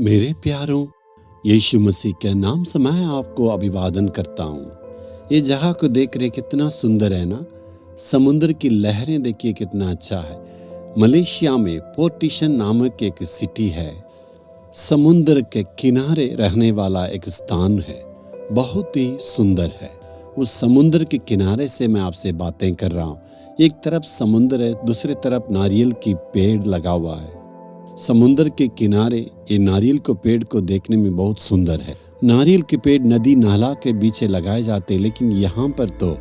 मेरे प्यारों, यीशु मसीह के नाम से मैं आपको अभिवादन करता हूँ। ये जगह को देख रहे कितना सुंदर है ना। समुद्र की लहरें देखिए कितना अच्छा है। मलेशिया में पोर्टिशन नामक एक सिटी है। समुद्र के किनारे रहने वाला एक स्थान है, बहुत ही सुंदर है। उस समुद्र के किनारे से मैं आपसे बातें कर रहा हूँ। एक तरफ समुद्र है, दूसरी तरफ नारियल की पेड़ लगा हुआ है। समुद्र के किनारे ये नारियल के पेड़ को देखने में बहुत सुंदर है। नारियल के पेड़ नदी नाला के बीच लगाए जाते, लेकिन यहाँ पर तो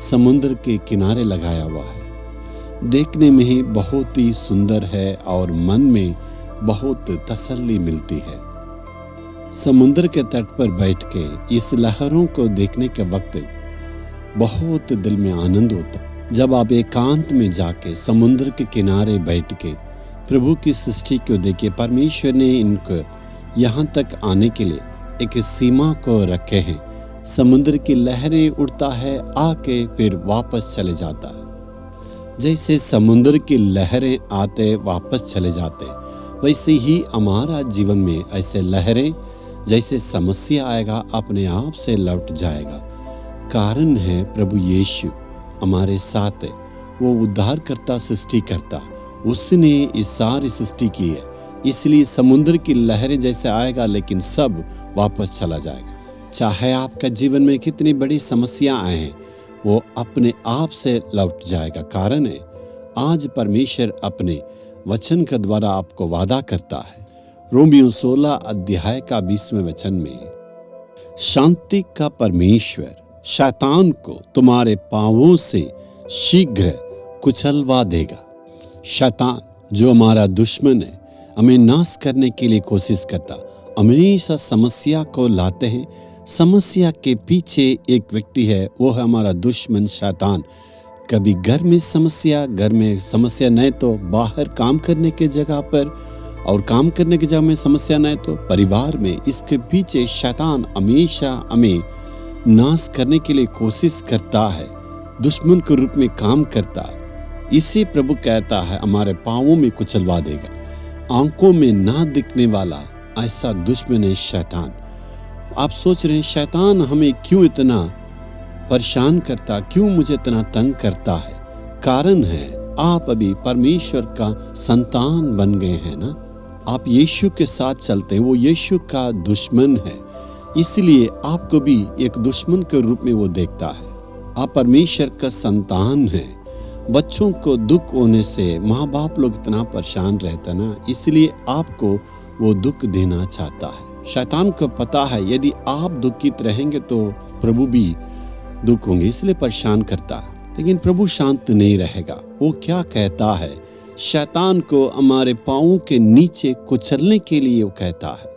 समुद्र के किनारे लगाया हुआ है। देखने में ही बहुत ही सुंदर है और मन में बहुत तसल्ली मिलती है। समुद्र के तट पर बैठ के इस लहरों को देखने के वक्त बहुत दिल में आनंद होता। जब आप एकांत में जाके समुद्र के किनारे बैठ के प्रभु की सृष्टि को देखिए, परमेश्वर ने इनको यहाँ तक आने के लिए एक सीमा को रखे हैं। समुद्र की लहरें उड़ता है, आके फिर वापस चले जाता है। जैसे समुद्र की लहरें आते वापस चले जाते, वैसे ही हमारा जीवन में ऐसे लहरें, जैसे समस्या आएगा अपने आप से लौट जाएगा। कारण है प्रभु यीशु हमारे साथ है। वो उद्धार करता, सृष्टि करता, उसने इस सारी सृष्टि की है। इसलिए समुद्र की लहरें जैसे आएगा, लेकिन सब वापस चला जाएगा। चाहे आपका जीवन में कितनी बड़ी समस्या आए हैं, वो अपने आप से लौट जाएगा। कारण है आज परमेश्वर अपने वचन के द्वारा आपको वादा करता है। रोमियो 16 अध्याय का 20वें वचन में, शांति का परमेश्वर शैतान को तुम्हारे पांवों से शीघ्र कुचलवा देगा। शैतान जो हमारा दुश्मन है, हमें नाश करने के लिए कोशिश करता, हमेशा समस्या को लाते हैं। समस्या के पीछे एक व्यक्ति है, वो है हमारा दुश्मन शैतान। कभी घर में समस्या नहीं तो बाहर काम करने के जगह पर, और काम करने की जगह में समस्या नहीं तो परिवार में। इसके पीछे शैतान हमेशा हमें नाश करने के लिए कोशिश करता है, दुश्मन के रूप में काम करता है। इसे प्रभु कहता है हमारे पांवों में कुचलवा देगा। आंखों में ना दिखने वाला ऐसा दुश्मन है शैतान। आप सोच रहे हैं शैतान हमें क्यों इतना परेशान करता, क्यों मुझे इतना तंग करता है? कारण है आप अभी परमेश्वर का संतान बन गए हैं ना। आप यीशु के साथ चलते हैं, वो यीशु का दुश्मन है, इसलिए आपको भी एक दुश्मन के रूप में वो देखता है। आप परमेश्वर का संतान है। बच्चों को दुख होने से माँ बाप लोग इतना परेशान रहता ना, इसलिए आपको वो दुख देना चाहता है। शैतान को पता है यदि आप दुखित रहेंगे तो प्रभु भी दुख होंगे, इसलिए परेशान करता है। लेकिन प्रभु शांत नहीं रहेगा। वो क्या कहता है? शैतान को हमारे पांवों के नीचे कुचलने के लिए वो कहता है।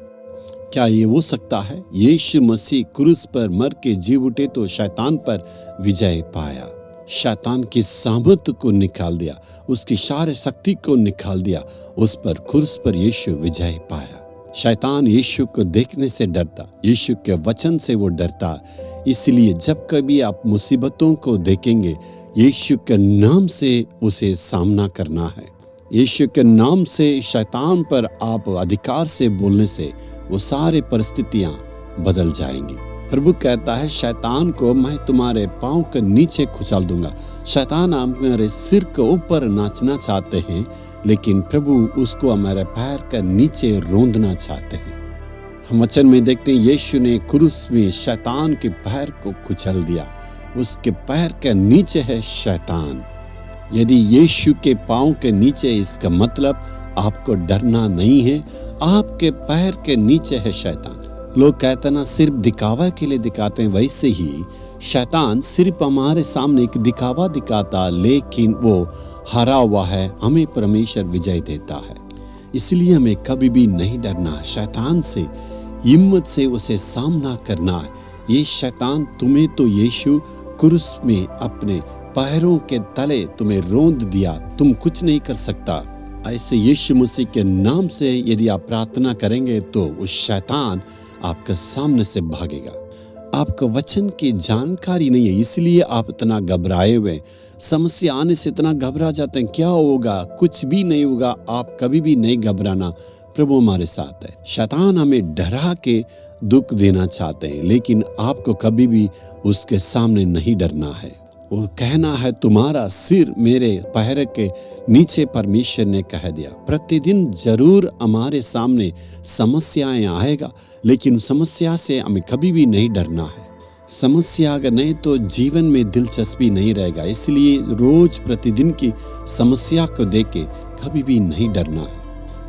क्या ये हो सकता है? यीशु मसीह क्रूस पर मर के जी उठे तो शैतान पर विजय पाया। शैतान की सामर्थ को निकाल दिया, उसकी सारी शक्ति को निकाल दिया। उस पर क्रूस पर यीशु विजय पाया। शैतान यीशु को देखने से डरता, यीशु के वचन से वो डरता। इसलिए जब कभी आप मुसीबतों को देखेंगे, यीशु के नाम से उसे सामना करना है। यीशु के नाम से शैतान पर आप अधिकार से बोलने से वो सारी परिस्थितियां बदल जाएंगी। प्रभु कहता है शैतान को मैं तुम्हारे पांव के नीचे कुचल दूंगा। शैतान हमारे सिर के ऊपर नाचना चाहते हैं, लेकिन प्रभु उसको हमारे पैर के नीचे रोंदना चाहते हैं। हम वचन में देखते हैं यीशु ने क्रूस में शैतान के पैर को कुचल दिया। उसके पैर के नीचे है शैतान। यदि यीशु के पांव के नीचे, इसका मतलब आपको डरना नहीं है। आपके पैर के नीचे है शैतान। लोग कहते ना सिर्फ दिखावा के लिए दिखाते हैं, वैसे ही शैतान सिर्फ हमारे सामने एक दिखावा दिखाता, लेकिन वो हारा हुआ है। हमें परमेश्वर विजय देता है। इसलिए हमें कभी भी नहीं डरना। शैतान से हिम्मत से उसे सामना करना है। ये शैतान तुम्हें तो यीशु क्रूस में अपने पैरों के तले तुम्हें रोंद दिया, तुम कुछ नहीं कर सकता। ऐसे यीशु मसीह के नाम से यदि आप प्रार्थना करेंगे तो उस शैतान आपके सामने से भागेगा। आपको वचन की जानकारी नहीं है, इसलिए आप इतना घबराए हुए। समस्या आने से इतना घबरा जाते हैं, क्या होगा? कुछ भी नहीं होगा। आप कभी भी नहीं घबराना। प्रभु हमारे साथ है। शैतान हमें डरा के दुख देना चाहते हैं, लेकिन आपको कभी भी उसके सामने नहीं डरना है। वो कहना है तुम्हारा सिर मेरे पैर के नीचे, परमेश्वर ने कह दिया। प्रतिदिन जरूर हमारे सामने समस्याएं आएगा, लेकिन समस्या से हमें कभी भी नहीं डरना है। समस्या अगर नहीं तो जीवन में दिलचस्पी नहीं रहेगा। इसलिए रोज प्रतिदिन की समस्या को देख के कभी भी नहीं डरना है।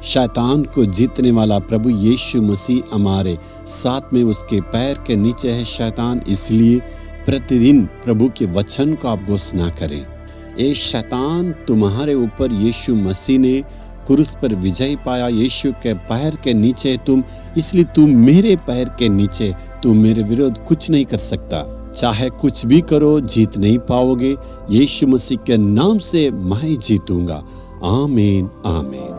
शैतान को जीतने वाला प्रभु यीशु मसीह हमारे साथ में, उसके पैर के नीचे है शैतान। इसलिए प्रतिदिन प्रभु के वचन को आप घोषणा करें। ए शैतान, तुम्हारे ऊपर यीशु मसीह ने क्रूस पर विजय पाया। यीशु के पैर के नीचे तुम, इसलिए तुम मेरे पैर के नीचे, तुम मेरे विरोध कुछ नहीं कर सकता। चाहे कुछ भी करो, जीत नहीं पाओगे। यीशु मसीह के नाम से मैं जीतूंगा। आमीन, आमीन।